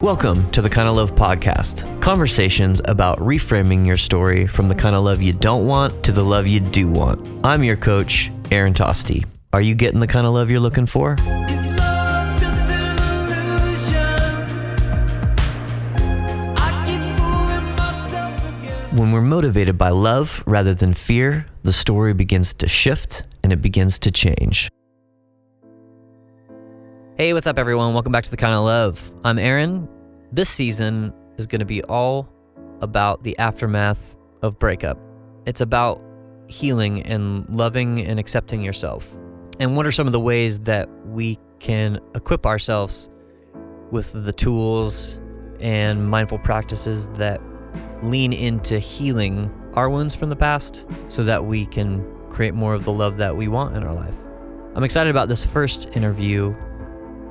Welcome to the Kind of Love Podcast. Conversations about reframing your story from the kind of love you don't want to the love you do want. I'm your coach, Aaron Tosti. Are you getting the kind of love you're looking for? When we're motivated by love rather than fear, the story begins to shift and it begins to change. Hey, what's up, everyone? Welcome back to The Kind of Love. I'm Aaron. This season is going to be all about the aftermath of breakup. It's about healing and loving and accepting yourself. And what are some of the ways that we can equip ourselves with the tools and mindful practices that lean into healing our wounds from the past so that we can create more of the love that we want in our life. I'm excited about this first interview.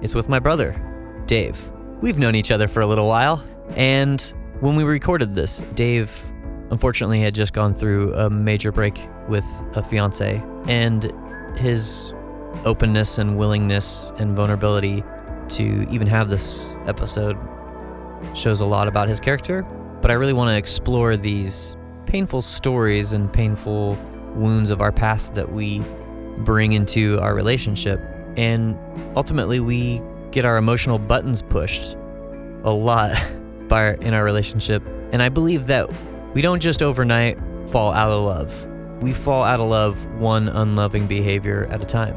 It's with my brother, Dave. We've known each other for a little while, and when we recorded this, Dave unfortunately had just gone through a major break with a fiance, and his openness and willingness and vulnerability to even have this episode shows a lot about his character. But I really want to explore these painful stories and painful wounds of our past that we bring into our relationship. And ultimately, we get our emotional buttons pushed a lot in our relationship. And I believe that we don't just overnight fall out of love. We fall out of love one unloving behavior at a time.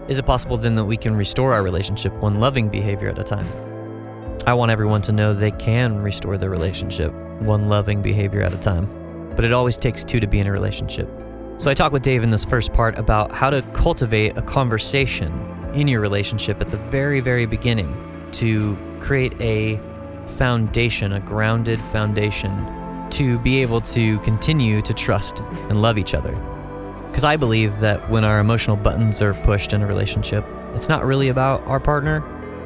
Is it possible then that we can restore our relationship one loving behavior at a time? I want everyone to know they can restore their relationship one loving behavior at a time. But it always takes two to be in a relationship. So I talk with Dave in this first part about how to cultivate a conversation in your relationship at the very, very beginning to create a foundation, a grounded foundation to be able to continue to trust and love each other. Because I believe that when our emotional buttons are pushed in a relationship, it's not really about our partner,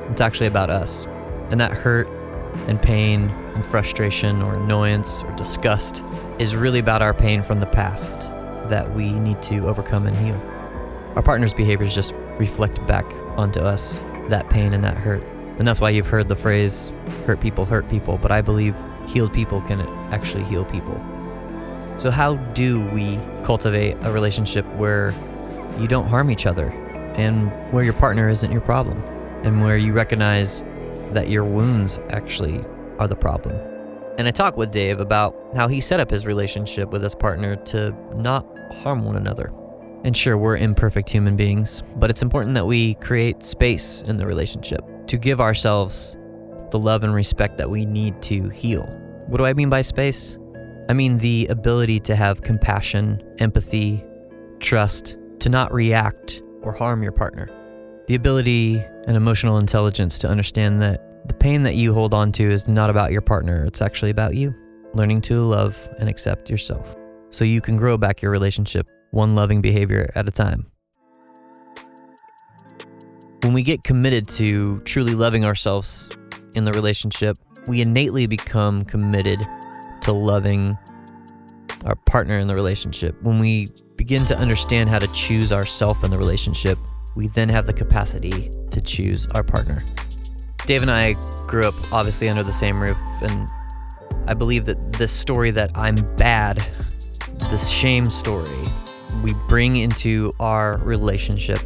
it's actually about us. And that hurt and pain and frustration or annoyance or disgust is really about our pain from the past that we need to overcome and heal. Our partner's behaviors just reflect back onto us that pain and that hurt. And that's why you've heard the phrase, hurt people, but I believe healed people can actually heal people. So how do we cultivate a relationship where you don't harm each other and where your partner isn't your problem and where you recognize that your wounds actually are the problem? And I talk with Dave about how he set up his relationship with his partner to not harm one another. And sure, we're imperfect human beings, but it's important that we create space in the relationship to give ourselves the love and respect that we need to heal. What do I mean by space? I mean the ability to have compassion, empathy, trust, to not react or harm your partner. The ability and emotional intelligence to understand that the pain that you hold on to is not about your partner, it's actually about you. Learning to love and accept yourself so you can grow back your relationship one loving behavior at a time. When we get committed to truly loving ourselves in the relationship, we innately become committed to loving our partner in the relationship. When we begin to understand how to choose ourselves in the relationship, we then have the capacity to choose our partner. Dave and I grew up obviously under the same roof, and I believe that this story that I'm bad, this shame story, we bring into our relationship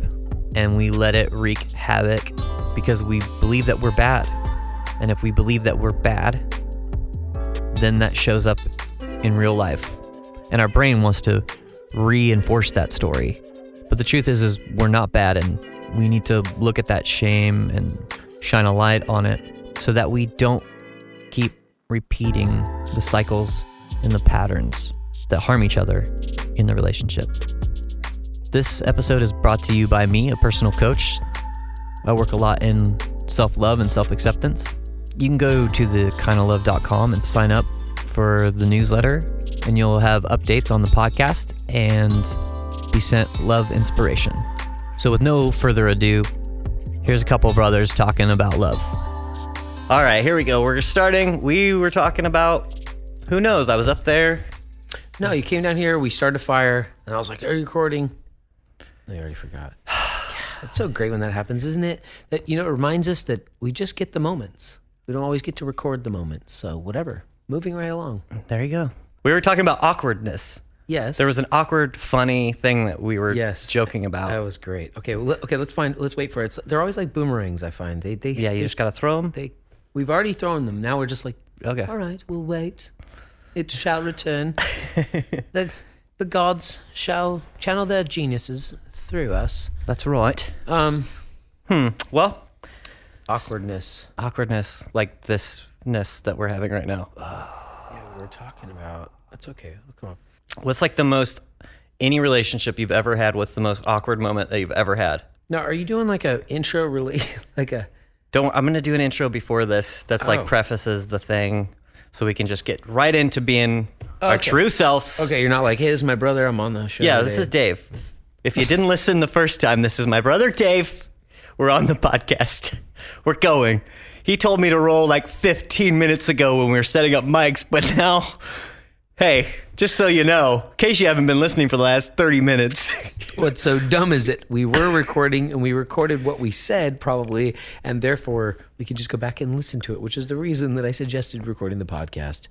and we let it wreak havoc because we believe that we're bad. And if we believe that we're bad, then that shows up in real life. And our brain wants to reinforce that story. But the truth is we're not bad, and we need to look at that shame and shine a light on it so that we don't keep repeating the cycles and the patterns that harm each other in the relationship. This episode is brought to you by me, a personal coach. I work a lot in self-love and self-acceptance. You can go to thekindoflove.com and sign up for the newsletter, and you'll have updates on the podcast and be sent love inspiration. So with no further ado, here's a couple brothers talking about love. All right, here we go. We're starting. We were talking about, who knows? I was up there. No, you came down here, we started a fire, and I was like, are you recording? I already forgot. It's so great when that happens, isn't it? That, it reminds us that we just get the moments. We don't always get to record the moments. So whatever. Moving right along. There you go. We were talking about awkwardness. Yes. There was an awkward, funny thing that we were joking about. That was great. Okay. Let's wait for it. They're always like boomerangs, I find. You just got to throw them. We've already thrown them. Now we're just like, okay. All right, we'll wait. It shall return. The gods shall channel their geniuses through us. That's right. Well, awkwardness, like thisness that we're having right now. Yeah, we're talking about. That's okay. Come on. What's like the most any relationship you've ever had? What's the most awkward moment that you've ever had? Now, are you doing like a intro? Really, like a? I'm gonna do an intro before this. That's like prefaces the thing, so we can just get right into being our true selves. Okay, you're not like, hey, this is my brother. I'm on the show. Yeah, today. This is Dave. If you didn't listen the first time, this is my brother Dave. We're on the podcast. We're going. He told me to roll like 15 minutes ago when we were setting up mics, but now, hey, just so you know, in case you haven't been listening for the last 30 minutes. What's so dumb is that we were recording and we recorded what we said probably, and therefore we can just go back and listen to it, which is the reason that I suggested recording the podcast.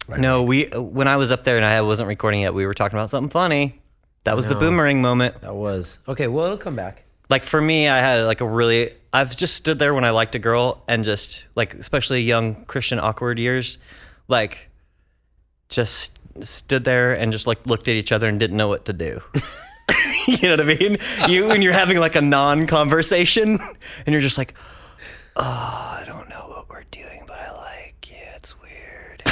Right. No, when I was up there and I wasn't recording yet, we were talking about something funny. That was the boomerang moment. That was. Okay, well, it'll come back. Like for me, I had like I've just stood there when I liked a girl and just like, especially young Christian awkward years, like just stood there and just like looked at each other and didn't know what to do. You know what I mean? When you're having like a non-conversation and you're just like, oh, I don't know what we're doing, but I like it. It's weird.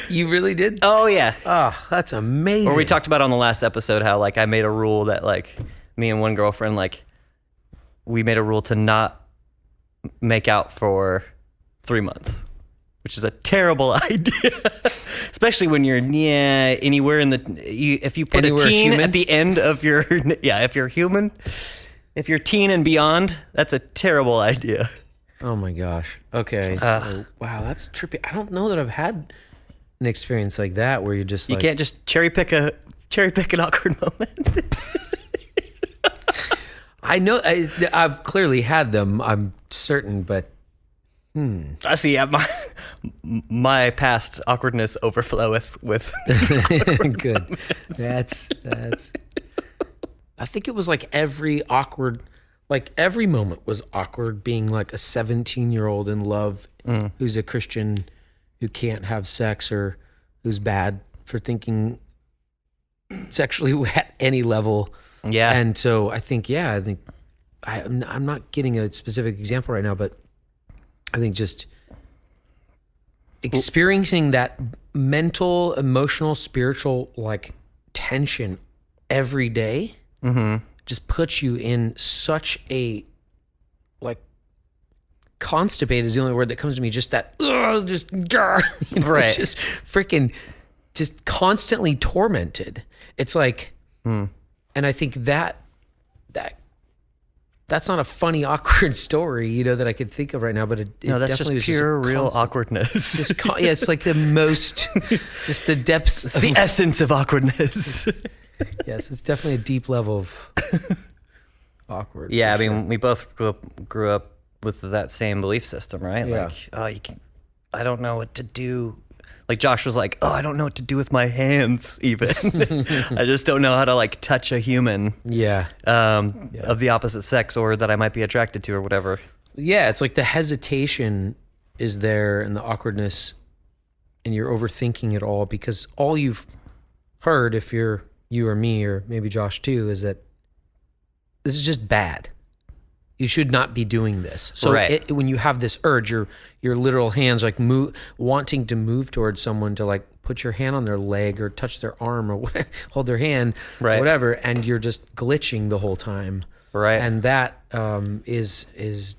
You really did? Oh, yeah. Oh, that's amazing. Or we talked about on the last episode how like I made a rule that like me and one girlfriend, like we made a rule to not make out for 3 months, which is a terrible idea. Especially when you're anywhere in if you put anywhere a teen human? At the end of your, if you're human, if you're teen and beyond, that's a terrible idea. Oh my gosh. Okay. So, wow, that's trippy. I don't know that I've had an experience like that where you're just you like, can't just cherry pick an awkward moment. I know I've clearly had them, I'm certain, but I see. My past awkwardness overfloweth with good. That's. I think it was like every moment was awkward. Being like a 17-year-old in love, who's a Christian, who can't have sex, or who's bad for thinking sexually at any level. Yeah. And so I think I'm not getting a specific example right now, but I think just experiencing that mental, emotional, spiritual like tension every day just puts you in such a like constipated is the only word that comes to me. Just that, right? Just freaking, just constantly tormented. It's like, and I think that's not a funny, awkward story, that I could think of right now, but it that's definitely just was pure, just real awkwardness. It's like the most, it's the depth. It's the essence of awkwardness. Yes, it's definitely a deep level of awkward. Yeah, I mean, we both grew up with that same belief system, right? Yeah. Like, I don't know what to do. Like Josh was like, I don't know what to do with my hands even. I just don't know how to like touch a human of the opposite sex or that I might be attracted to or whatever. Yeah, it's like the hesitation is there and the awkwardness and you're overthinking it all because all you've heard, if you're you or me or maybe Josh too, is that this is just bad. You should not be doing this. So when you have this urge, your literal hands like wanting to move towards someone to like put your hand on their leg or touch their arm or whatever, hold their hand, or whatever, and you're just glitching the whole time. Right. And that is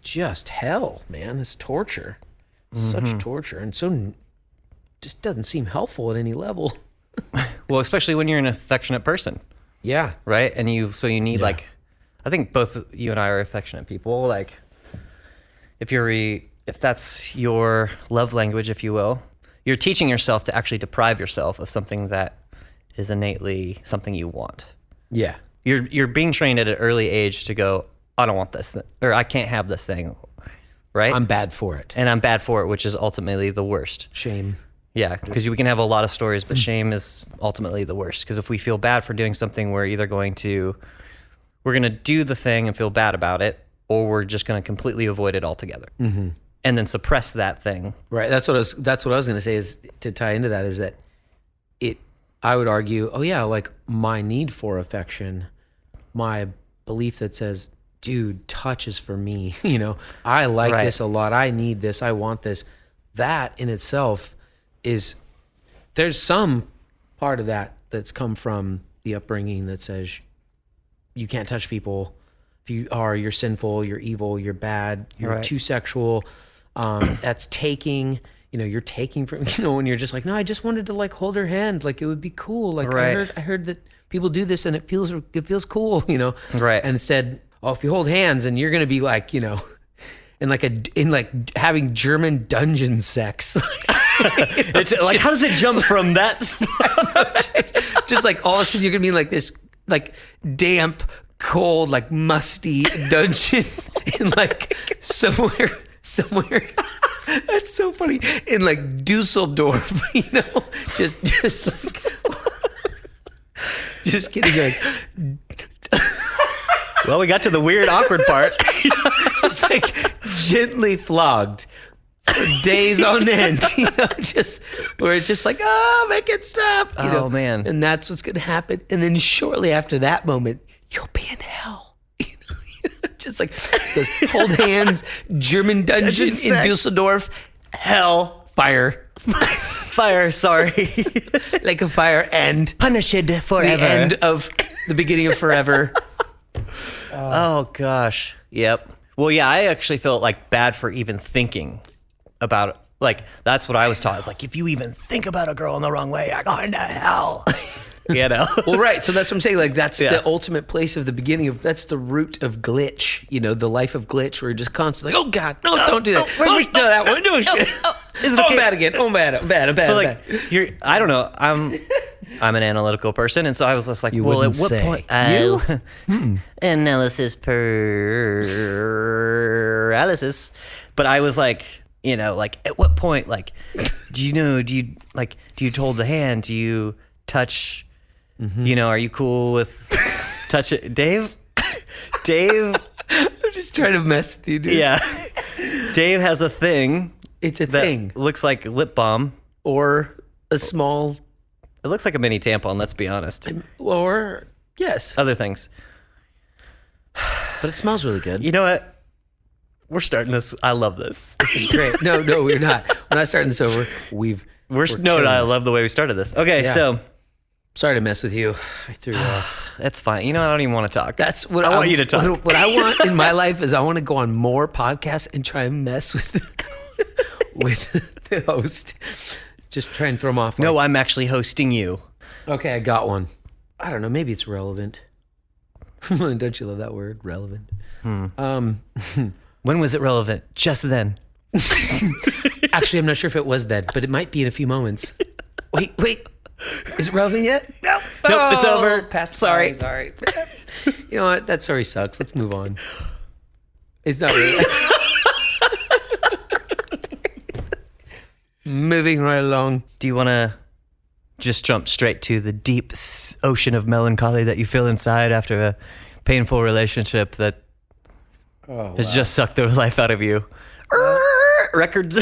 just hell, man. It's torture. Such torture. And so just doesn't seem helpful at any level. Well, especially when you're an affectionate person. Yeah. Right? And you need like, I think both you and I are affectionate people. Like, if that's your love language, if you will, you're teaching yourself to actually deprive yourself of something that is innately something you want. Yeah. You're being trained at an early age to go, I don't want this, or I can't have this thing, right? I'm bad for it. and I'm bad for it, which is ultimately the worst. Shame. Yeah, because we can have a lot of stories, but shame is ultimately the worst. Because if we feel bad for doing something, we're either going to do the thing and feel bad about it, or we're just going to completely avoid it altogether, and then suppress that thing. Right. That's what I was going to say, is to tie into that, is that I would argue, oh yeah, like my need for affection, my belief that says, dude, touch is for me. I like Right. this a lot. I need this. I want this. That in itself there's some part of that that's come from the upbringing that says you can't touch people. If you're sinful, you're evil, you're bad, you're Right. too sexual. That's taking. You're taking from. When you're just like, no, I just wanted to like hold her hand, like it would be cool. Like Right. I heard that people do this and it feels cool. Right. And instead, if you hold hands, and you're gonna be like, in like having German dungeon sex. It's like, how does it jump from that? just like all of a sudden you're gonna be in like this like damp, cold, like musty dungeon in like somewhere. That's so funny. In like Dusseldorf, just like just kidding. Like Well, we got to the weird, awkward part. just like gently flogged for days on end, just where it's just like, make it stop. Oh, man. And that's what's gonna happen. And then shortly after that moment, you'll be in hell. Just like those hold hands, German dungeon in sex. Dusseldorf, hell, fire, Fire, sorry. like a fire end. Punished forever. The end of the beginning of forever. Oh gosh. Yep. Well, yeah, I actually felt like bad for even thinking about it. Like, that's what I was taught. It's like, if you even think about a girl in the wrong way, you're going to hell. Well, right. So that's what I'm saying. Like, that's Yeah. the ultimate place of the beginning of, that's the root of glitch, the life of glitch, where you're just constantly, oh God, no, don't do that. Don't do that one. Do it. Is it Oh, okay? I'm bad again. Oh, I'm bad. I'm bad. I'm bad. So I'm like, bad. I don't know. I'm an analytical person, and so I was just like, You well, at wouldn't what say. point? Analysis paralysis. But I was like, like, at what point, like, do you hold the hand? Do you touch? Are you cool with touch it, Dave? Dave, I'm just trying to mess with you, dude. yeah. Dave has a thing It's a that thing. looks like lip balm. Or a small, It looks like a mini tampon. Let's be honest. or, yes. Other things. But it smells really good. You know what? We're starting this. I love this. It's great. No, we're not. We're not starting this over. I killing this. love the way we started this. Okay, Yeah. so Sorry to mess with you. I threw you off. that's fine. I don't even want to talk. That's what I want you to talk. What I want in my life is I want to go on more podcasts and try and mess with the host. Just try and throw them off. No, I'm actually hosting you. Okay, I got one. I don't know. Maybe it's relevant. Don't you love that word? Relevant. When was it relevant? Just then. Actually, I'm not sure if it was then, but it might be in a few moments. Wait. Is it relevant yet? Nope, it's over. Past. Sorry. Sorry. You know what? That story sucks. Let's move on. It's not really. Moving right along. Do you want to just jump straight to the deep ocean of melancholy that you feel inside after a painful relationship that has just sucked the life out of you? Record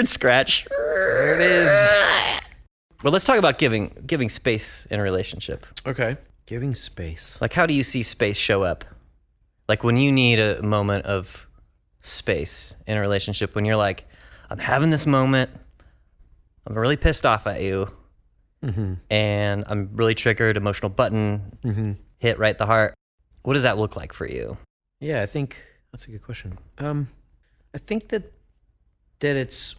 scratch. There it is. Well, let's talk about giving space in a relationship. Okay. Giving space. Like, how do you see space show up? Like, when you need a moment of space in a relationship, when you're like, I'm having this moment, I'm really pissed off at you, and I'm really triggered, emotional button, hit right the heart. What does that look like for you? Yeah, I think that's a good question. I think that it's,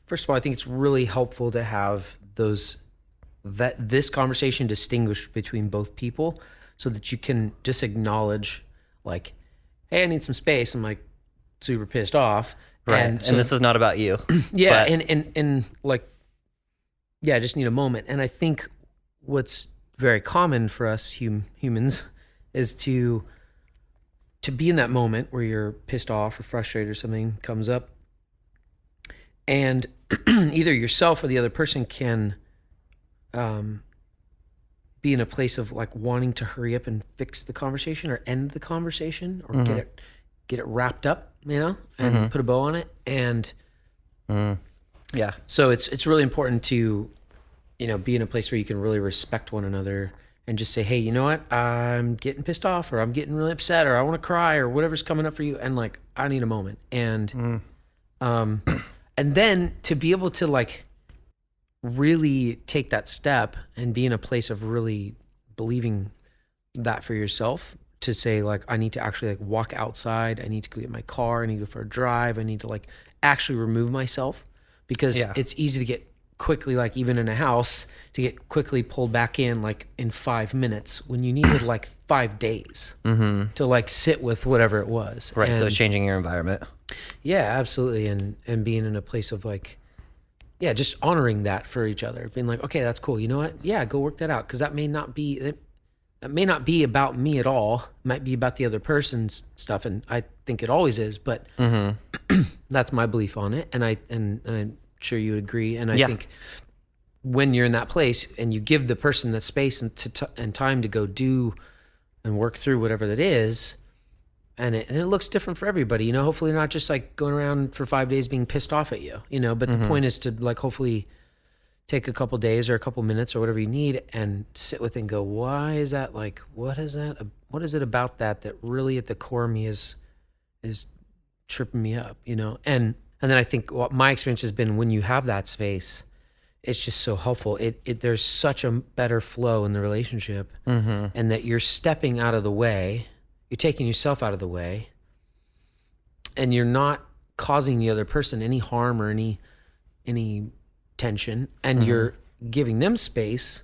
first of all, I think it's really helpful to have this conversation distinguished between both people, so that you can just acknowledge, like, hey, I need some space. I'm like super pissed off. Right. And, And this is not about you. yeah, but- and like, yeah, I just need a moment. And I think what's very common for us humans is to to be in that moment where you're pissed off or frustrated or something comes up, and either yourself or the other person can be in a place of like wanting to hurry up and fix the conversation or end the conversation or get it wrapped up, and put a bow on it. And Yeah. so it's really important to, be in a place where you can really respect one another and just say, hey, you know what? I'm getting pissed off, or I'm getting really upset, or I want to cry, or whatever's coming up for you. And like, I need a moment. And, and then to be able to like really take that step and be in a place of really believing that for yourself, to say like, I need to actually like walk outside. I need to go get my car. I need to go for a drive. I need to like actually remove myself, because it's easy to get quickly, like even in a house, to get quickly pulled back in like in 5 minutes when you needed like 5 days to like sit with whatever it was. Right. So And changing your environment. yeah, absolutely. And being in a place of like, just honoring that for each other, being like, okay, that's cool. You know what? Yeah, go work that out. Cause that may not be about me at all. It might be about the other person's stuff. And I think it always is, but that's my belief on it. And I'm sure you would agree. And I think when you're in that place and you give the person the space and time to go do and work through whatever that is, and it looks different for everybody, hopefully not just like going around for 5 days being pissed off at you, but the point is to like hopefully take a couple days or a couple minutes or whatever you need and sit with it and go, why is that? Like, what is it about that really at the core of me is tripping me up, And then I think what my experience has been, when you have that space, it's just so helpful. There's such a better flow in the relationship, and that you're stepping out of the way, you're taking yourself out of the way, and you're not causing the other person any harm or any tension, and you're giving them space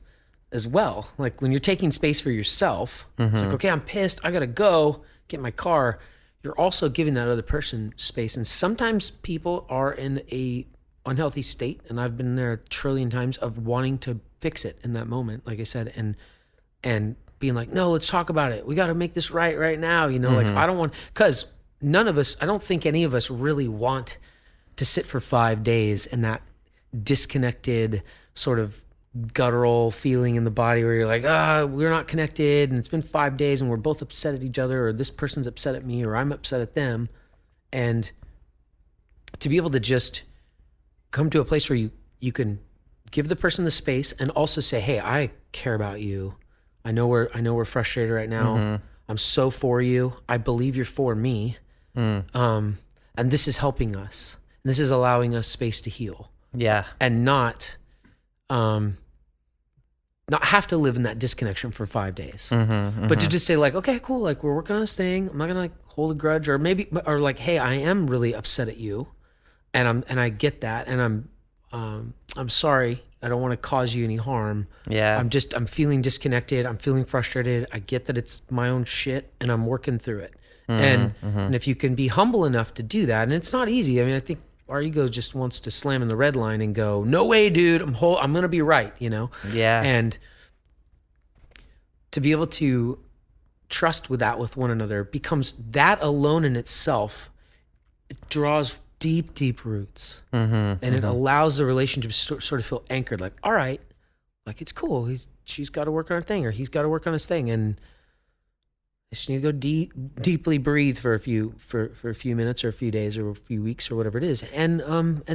as well. Like when you're taking space for yourself, it's like, okay, I'm pissed, I gotta go get my car. You're also giving that other person space. And sometimes people are in a unhealthy state, and I've been there a trillion times, of wanting to fix it in that moment, like I said, and being like, no, let's talk about it. We got to make this right now. Like I don't want, because none of us, I don't think any of us really want to sit for 5 days in that disconnected sort of guttural feeling in the body where you're like, we're not connected, and it's been 5 days and we're both upset at each other, or this person's upset at me, or I'm upset at them. And to be able to just come to a place where you can give the person the space and also say, hey, I care about you. I know we're frustrated right now. I'm so for you. I believe you're for me. And this is helping us. And this is allowing us space to heal. Yeah. And not have to live in that disconnection for 5 days, but to just say like, okay, cool. Like we're working on this thing. I'm not gonna like hold a grudge, or like, hey, I am really upset at you, and I get that, and I'm sorry. I don't want to cause you any harm. Yeah. I'm feeling disconnected. I'm feeling frustrated. I get that it's my own shit, and I'm working through it. And if you can be humble enough to do that, and it's not easy. I mean, I think our ego just wants to slam in the red line and go, no way, dude, I'm going to be right, Yeah. And to be able to trust with one another becomes, that alone in itself, it draws deep roots. And it allows the relationship to sort of feel anchored, like, all right, like it's cool. She's got to work on her thing, or he's got to work on his thing. And I just need to go deeply breathe for a few minutes, or a few days, or a few weeks, or whatever it is. And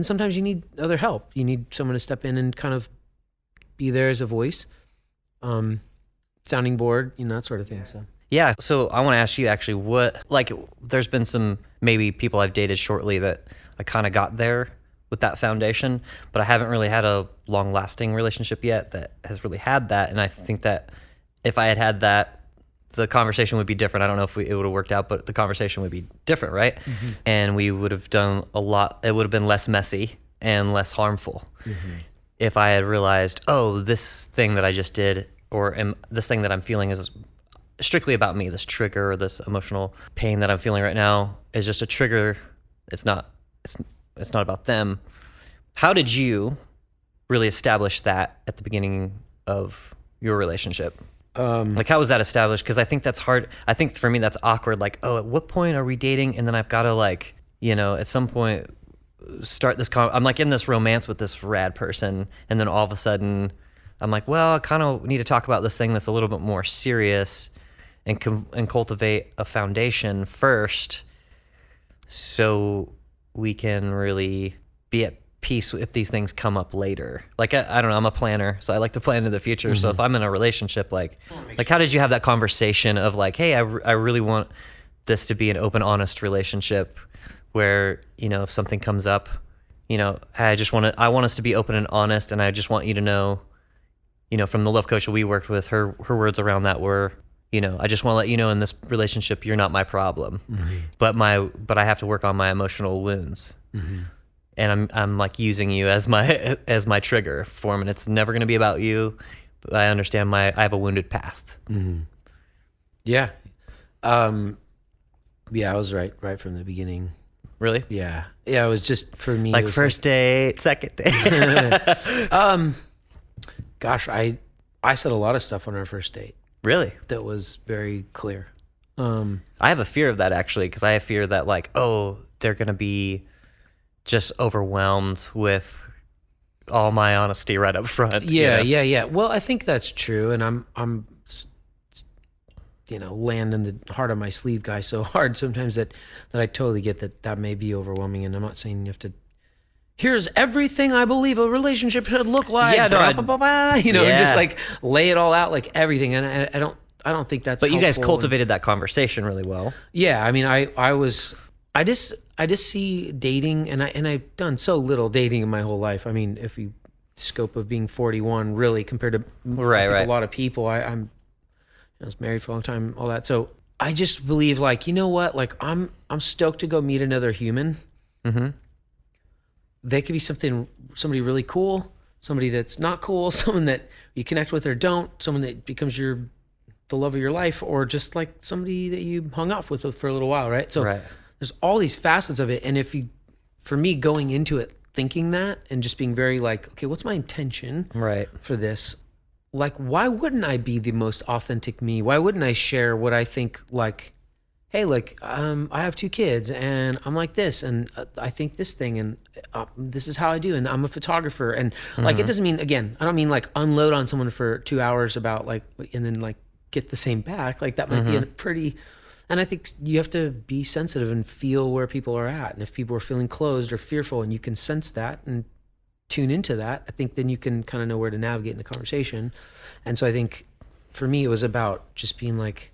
sometimes you need other help. You need someone to step in and kind of be there as a voice, sounding board, that sort of thing. So Yeah. So I want to ask you actually, there's been some maybe people I've dated shortly that I kind of got there with that foundation, but I haven't really had a long lasting relationship yet that has really had that. And I think that if I had that, the conversation would be different. I don't know if it would have worked out, but the conversation would be different, right? And we would have done a lot. It would have been less messy and less harmful if I had realized, this thing that I just did, or this thing that I'm feeling is strictly about me. This trigger, or this emotional pain that I'm feeling right now is just a trigger. It's not about them. How did you really establish that at the beginning of your relationship? Like, how was that established? Because I think that's hard. I think for me, that's awkward. Like, oh, at what point are we dating? And then I've got to, like, you know, at some point start this. I'm like in this romance with this rad person. And then all of a sudden I'm like, well, I kind of need to talk about this thing that's a little bit more serious and cultivate a foundation first so we can really be at peace if these things come up later. Like, I don't know, I'm a planner, so I like to plan into the future. So if I'm in a relationship, like how did you have that conversation of like, hey, I really want this to be an open, honest relationship where, you know, if something comes up, you know, I want us to be open and honest, and I just want you to know, you know, from the love coach that we worked with, her words around that were, you know, I just want to let you know in this relationship, you're not my problem, but I have to work on my emotional wounds. And I'm like using you as my trigger form, and it's never going to be about you. But I understand I have a wounded past. Yeah. Yeah, I was right from the beginning. Really? Yeah. Yeah, it was just for me. Like first date, second date. Gosh, I said a lot of stuff on our first date Really? that was very clear. I have a fear of that actually, because I have fear that like, oh, they're going to be just overwhelmed with all my honesty right up front. Yeah. Well, I think that's true, and I'm you know, land in the heart of my sleeve guy so hard sometimes that I totally get that may be overwhelming, and I'm not saying you have to. Here's everything I believe a relationship should look like. Yeah, no, you know, yeah. and just like lay it all out, like everything, and I don't think that's. But you guys helpful. cultivated that conversation really well. Yeah, I mean, I just see dating, and I've done so little dating in my whole life. I mean, if you scope of being 41, really compared to Right. a lot of people, I was married for a long time, all that. So I just believe, like, you know what? Like, I'm stoked to go meet another human. They could be somebody really cool, somebody that's not cool, someone that you connect with or don't, someone that becomes the love of your life, or just like somebody that you hung out with for a little while, right? So there's all these facets of it. And for me, going into it thinking that and just being very like, okay, what's my intention for this? Like, why wouldn't I be the most authentic me? Why wouldn't I share what I think, like, hey, like, I have 2 kids and I'm like this, and I think this thing, and this is how I do, and I'm a photographer. And like, it doesn't mean, again, I don't mean like unload on someone for 2 hours about like, and then like get the same back. Like that might be a pretty, and I think you have to be sensitive and feel where people are at. And if people are feeling closed or fearful and you can sense that and tune into that, I think then you can kind of know where to navigate in the conversation. And so I think for me, it was about just being like,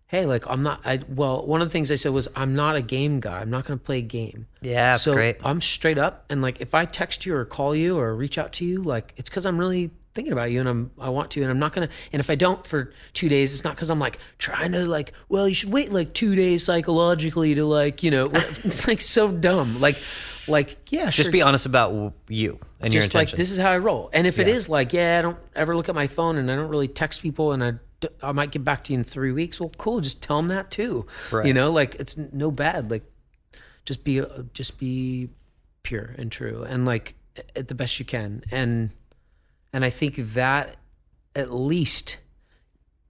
hey, like one of the things I said was, I'm not a game guy. I'm not going to play a game. Yeah, that's so great. I'm straight up. And like, if I text you or call you or reach out to you, like, it's because I'm really thinking about you and I want to, and I'm not going to, and if I don't for 2 days, it's not because I'm like trying to like, well, you should wait like 2 days psychologically to like, you know, it's like so dumb. Like, yeah, Just sure. be honest about you and your Just like, intentions. this is how I roll. And if it is like, yeah, I don't ever look at my phone and I don't really text people, and I might get back to you in 3 weeks. Well, cool. Just tell them that too. Right. You know, like, it's no bad. Like, just be pure and true, and like at the best you can. And I think that at least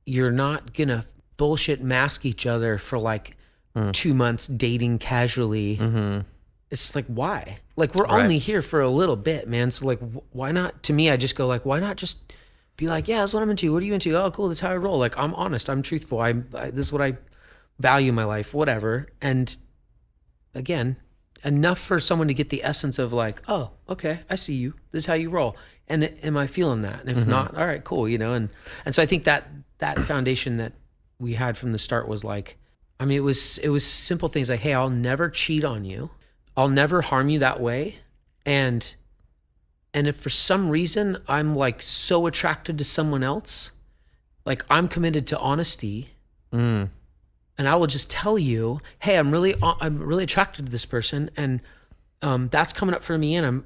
you're not gonna bullshit mask each other for like 2 months dating casually. It's like, why? Like, we're only here for a little bit, man. So like, why not? To me, I just go like, why not just be like, yeah, that's what I'm into. What are you into? Oh, cool. That's how I roll. Like, I'm honest. I'm truthful. This is what I value in my life, whatever. And again, enough for someone to get the essence of like, oh, okay, I see you. This is how you roll. And am I feeling that? And if not, all right, cool. You know? And so I think that foundation that we had from the start was like, I mean, it was simple things like, hey, I'll never cheat on you. I'll never harm you that way. And if for some reason I'm like so attracted to someone else, like, I'm committed to honesty, and I will just tell you, hey, I'm really attracted to this person, and that's coming up for me, and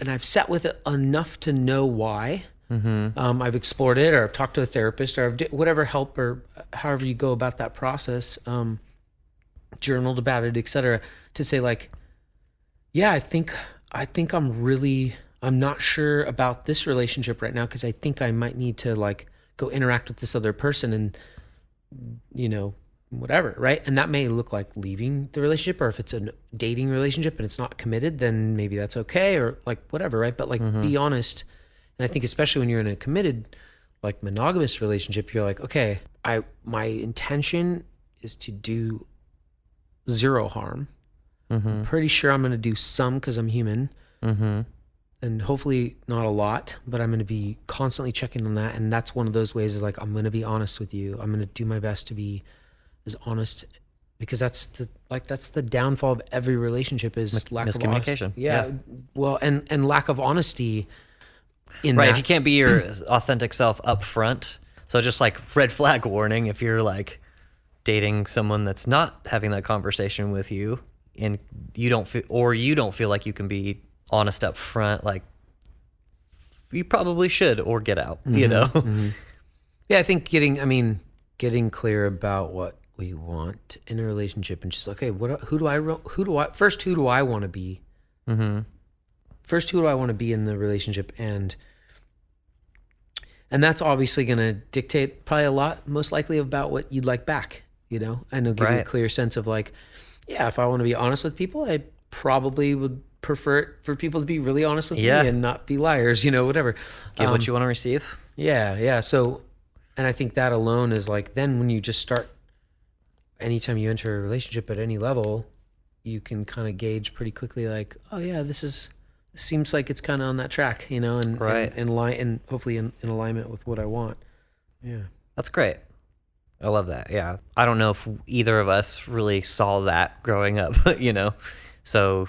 I've sat with it enough to know why. I've explored it, or I've talked to a therapist, or I've whatever help, or however you go about that process, journaled about it, etc., to say like, yeah, I think I'm not sure about this relationship right now, because I think I might need to like go interact with this other person and, whatever, right? And that may look like leaving the relationship, or if it's a dating relationship and it's not committed, then maybe that's okay, or like whatever, right? But like be honest. And I think especially when you're in a committed, like monogamous relationship, you're like, okay, my intention is to do zero harm. I'm pretty sure I'm going to do some because I'm human. And hopefully not a lot, but I'm going to be constantly checking on that. And that's one of those ways is like, I'm going to be honest with you. I'm going to do my best to be as honest, because that's the downfall of every relationship is lack of miscommunication. Yeah. Well, and lack of honesty in Right. that. If you can't be your authentic self up front. So just like red flag warning, if you're like dating someone that's not having that conversation with you and you don't feel like you can be honest up front, like you probably should, or get out, Yeah. I think getting clear about what we want in a relationship, and just, okay, who do I want to be? First, who do I want to be in the relationship? And that's obviously going to dictate probably a lot, most likely, about what you'd like back, and it'll give you a clear sense of like, yeah, if I want to be honest with people, I probably would prefer it for people to be really honest with me and not be liars, whatever. Get what you want to receive. Yeah. So, and I think that alone is like, then when you just start, anytime you enter a relationship at any level, you can kind of gauge pretty quickly like, oh yeah, this seems like it's kind of on that track, and and hopefully in alignment with what I want. Yeah. That's great. I love that. Yeah. I don't know if either of us really saw that growing up, so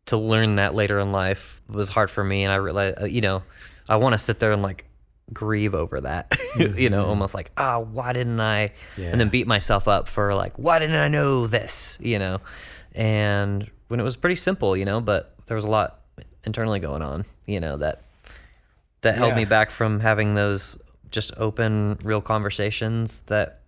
to learn that later in life was hard for me. And I realized, I want to sit there and like grieve over that, almost like, why didn't I? Yeah. And then beat myself up for like, why didn't I know this? And when it was pretty simple, but there was a lot internally going on, that held me back from having those just open, real conversations that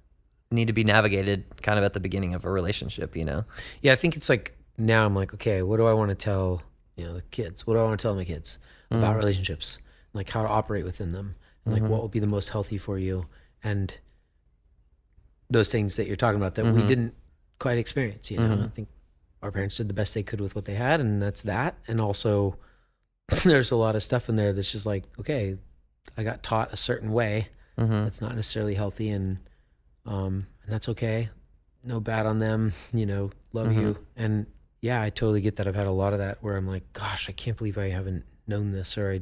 need to be navigated kind of at the beginning of a relationship, Yeah, I think it's like, now I'm like, okay, what do I want to tell, the kids? What do I want to tell my kids about relationships? Like how to operate within them, and like what will be the most healthy for you, and those things that you're talking about that we didn't quite experience. I think our parents did the best they could with what they had, and that's that. And also, there's a lot of stuff in there that's just like, okay, I got taught a certain way that's not necessarily healthy, and that's okay. No bad on them, love you. And yeah, I totally get that. I've had a lot of that where I'm like, gosh, I can't believe I haven't known this, or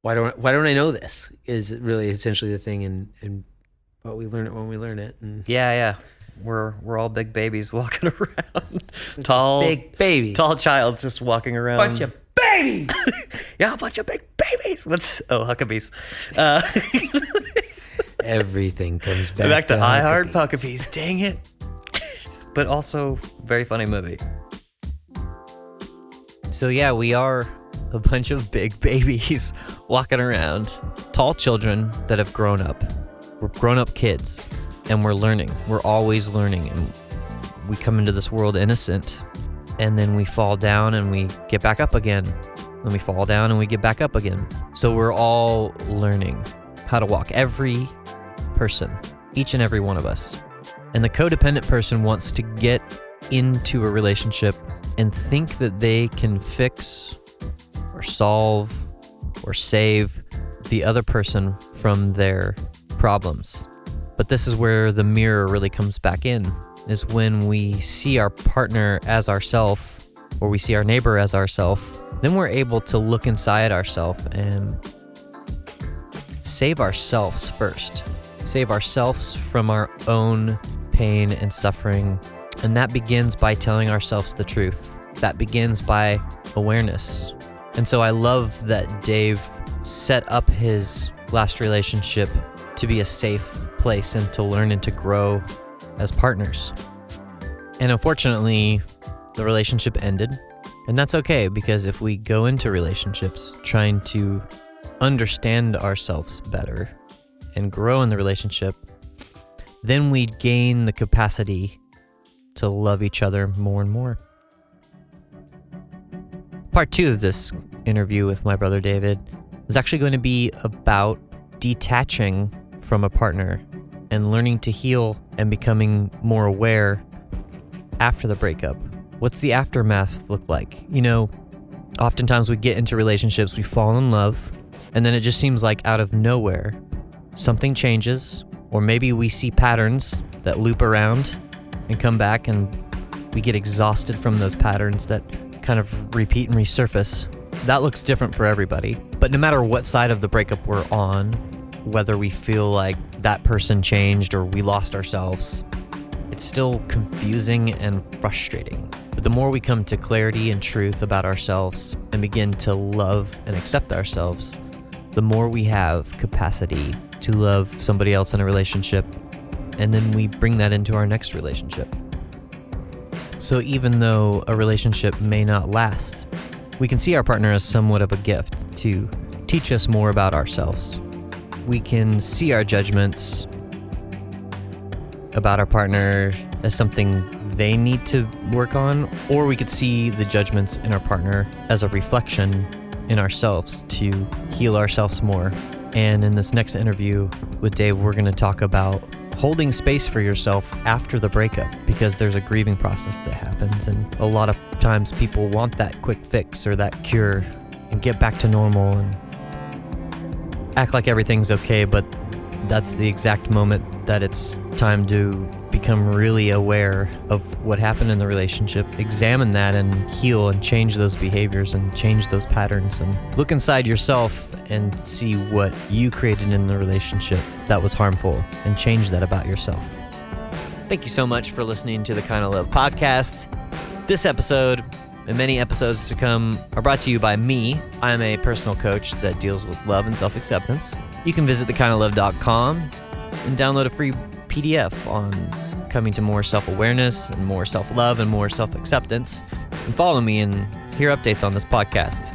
why don't I know this, is really essentially the thing. And but we learn it when we learn it. And yeah. We're all big babies walking around. Big babies. Tall child's just walking around. Bunch of babies. Yeah, a bunch of big babies. Huckabees. Everything comes back to I Heart Huckabees. Dang it. But also, very funny movie. So yeah, we are a bunch of big babies walking around. Tall children that have grown up. We're grown-up kids, and we're learning. We're always learning, and we come into this world innocent, and then we fall down and we get back up again. Then we fall down and we get back up again. So we're all learning how to walk. Every person, each and every one of us. And the codependent person wants to get into a relationship and think that they can fix or solve or save the other person from their problems. But this is where the mirror really comes back in, is when we see our partner as ourself, or we see our neighbor as ourself, then we're able to look inside ourselves and save ourselves first. Save ourselves from our own pain and suffering. And that begins by telling ourselves the truth. That begins by awareness. And so I love that Dave set up his last relationship to be a safe place and to learn and to grow as partners. And unfortunately, the relationship ended. And that's okay, because if we go into relationships trying to understand ourselves better and grow in the relationship, then we gain the capacity to love each other more and more. Part 2 of this interview with my brother David is actually going to be about detaching from a partner and learning to heal and becoming more aware after the breakup. What's the aftermath look like? You know, oftentimes we get into relationships, we fall in love, and then it just seems like out of nowhere, something changes, or maybe we see patterns that loop around and come back, and we get exhausted from those patterns that kind of repeat and resurface. That looks different for everybody. But no matter what side of the breakup we're on, whether we feel like that person changed or we lost ourselves, it's still confusing and frustrating. But the more we come to clarity and truth about ourselves and begin to love and accept ourselves, the more we have capacity to love somebody else in a relationship, and then we bring that into our next relationship. So even though a relationship may not last, we can see our partner as somewhat of a gift to teach us more about ourselves. We can see our judgments about our partner as something they need to work on, or we could see the judgments in our partner as a reflection in ourselves to heal ourselves more. And in this next interview with Dave, we're going to talk about holding space for yourself after the breakup, because there's a grieving process that happens, and a lot of times people want that quick fix or that cure and get back to normal and act like everything's okay, but that's the exact moment that it's time to become really aware of what happened in the relationship, examine that and heal and change those behaviors and change those patterns, and look inside yourself and see what you created in the relationship that was harmful and change that about yourself. Thank you so much for listening to the Kind of Love podcast. This episode and many episodes to come are brought to you by me. I'm a personal coach that deals with love and self-acceptance. You can visit thekindoflove.com and download a free PDF on coming to more self-awareness and more self-love and more self-acceptance, and follow me and hear updates on this podcast.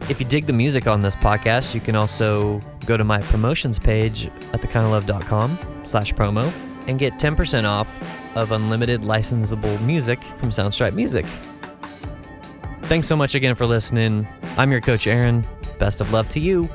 If you dig the music on this podcast, you can also go to my promotions page at thekindoflove.com/promo and get 10% off of unlimited licensable music from Soundstripe Music. Thanks so much again for listening. I'm your coach, Aaron. Best of love to you.